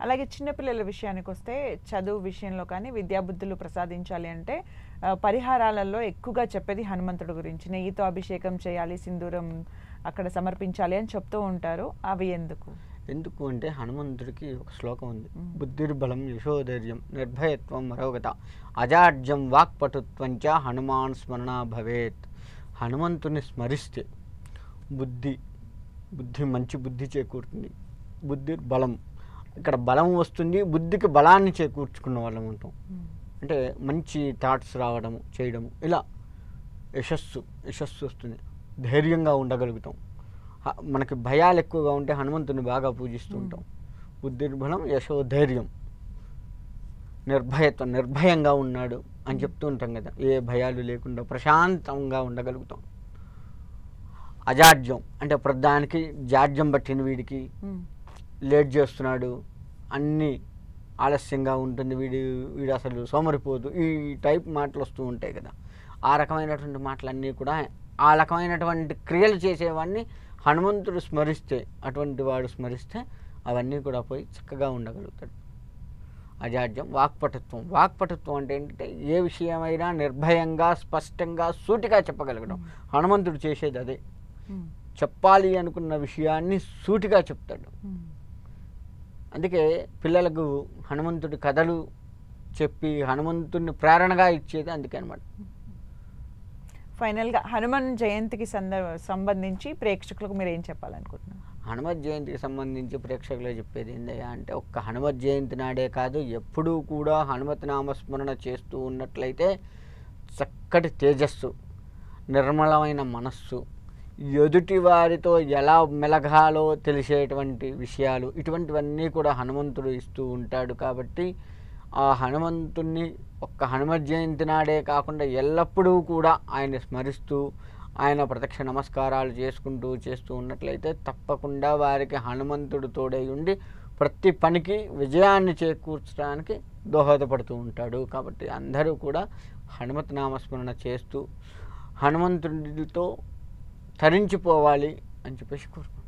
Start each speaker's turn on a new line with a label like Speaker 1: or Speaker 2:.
Speaker 1: అలాగే చిన్నపిల్లల విషయానికొస్తే చదువు విషయంలో కానీ విద్యాబుద్ధులు ప్రసాదించాలి అంటే పరిహారాలలో ఎక్కువగా చెప్పేది హనుమంతుడి గురించి. నెయ్యితో అభిషేకం చేయాలి, సింధూరం అక్కడ సమర్పించాలి అని చెప్తూ ఉంటారు. అవి
Speaker 2: ఎందుకు అంటే హనుమంతుడికి ఒక శ్లోకం ఉంది, బుద్ధిర్బలం యశోధైర్యం నిర్భయత్వం మరోగత అజాడ్యం వాక్పటుత్వం చ హనుమాన్ స్మరణ భవేత్. హనుమంతుని స్మరిస్తే బుద్ధి మంచి బుద్ధి చేకూరుతుంది. బుద్ధిర్బలం, ఇక్కడ బలం వస్తుంది, బుద్ధికి బలాన్ని చేకూర్చుకున్న వాళ్ళం ఉంటాం. అంటే మంచి థాట్స్ రావడము చేయడము, ఇలా యశస్సు వస్తుంది, ధైర్యంగా ఉండగలుగుతాం. మనకి భయాలు ఎక్కువగా ఉంటే హనుమంతుని బాగా పూజిస్తూ ఉంటాం. బుద్ధిర్బలం యశోధైర్యం, నిర్భయత్వం, నిర్భయంగా ఉన్నాడు అని చెప్తూ ఉంటాం కదా, ఏ భయాలు లేకుండా ప్రశాంతంగా ఉండగలుగుతాం. అజాడ్యం అంటే ప్రధానికి జాడ్యం పట్టిన వీడికి లేట్ చేస్తున్నాడు, అన్నీ ఆలస్యంగా ఉంటుంది, వీడు అసలు సోమరిపోదు, ఈ టైప్ మాటలు వస్తూ ఉంటాయి కదా. ఆ రకమైనటువంటి మాటలన్నీ కూడా, ఆ రకమైనటువంటి క్రియలు చేసేవాడిని హనుమంతుడు స్మరిస్తే, అటువంటి వాడు స్మరిస్తే అవన్నీ కూడా పోయి చక్కగా ఉండగలుగుతాడు. అజాడ్యం వాక్పటుత్వం అంటే ఏంటంటే ఏ విషయమైనా నిర్భయంగా స్పష్టంగా సూటిగా చెప్పగలగడం. హనుమంతుడు చేసేది అదే, చెప్పాలి అనుకున్న విషయాన్ని సూటిగా చెప్తాడు. అందుకే పిల్లలకు హనుమంతుడి కథలు చెప్పి హనుమంతుడిని ప్రేరణగా ఇచ్చేది అందుకే అనమాట.
Speaker 1: ఫైనల్గా హనుమాన్ జయంతికి సంబంధించి ప్రేక్షకులకు మీరు ఏం చెప్పాలనుకుంటున్నారు?
Speaker 2: హనుమత్ జయంతికి సంబంధించి ప్రేక్షకులు చెప్పేది ఏందయ్యా అంటే, ఒక్క హనుమత్ జయంతి నాడే కాదు, ఎప్పుడూ కూడా హనుమత్ నామస్మరణ చేస్తూ ఉన్నట్లయితే చక్కటి తేజస్సు, నిర్మలమైన మనస్సు, ఎదుటి వారితో ఎలా మెలగాలో తెలిసేటువంటి విషయాలు, ఇటువంటివన్నీ కూడా హనుమంతుడు ఇస్తూ ఉంటాడు. కాబట్టి ఆ హనుమంతుణ్ణి ఒక్క హనుమత్ జయంతి నాడే కాకుండా ఎల్లప్పుడూ కూడా ఆయన స్మరిస్తూ ఆయన ప్రత్యక్ష నమస్కారాలు చేస్తూ ఉన్నట్లయితే తప్పకుండా వారికి హనుమంతుడు తోడై ఉండి ప్రతి పనికి విజయాన్ని చేకూర్చడానికి దోహదపడుతూ ఉంటాడు. కాబట్టి అందరూ కూడా హనుమత్ నామస్మరణ చేస్తూ హనుమంతుడితో తరించిపోవాలి అని చెప్పేసి కోరుకుంటున్నాను.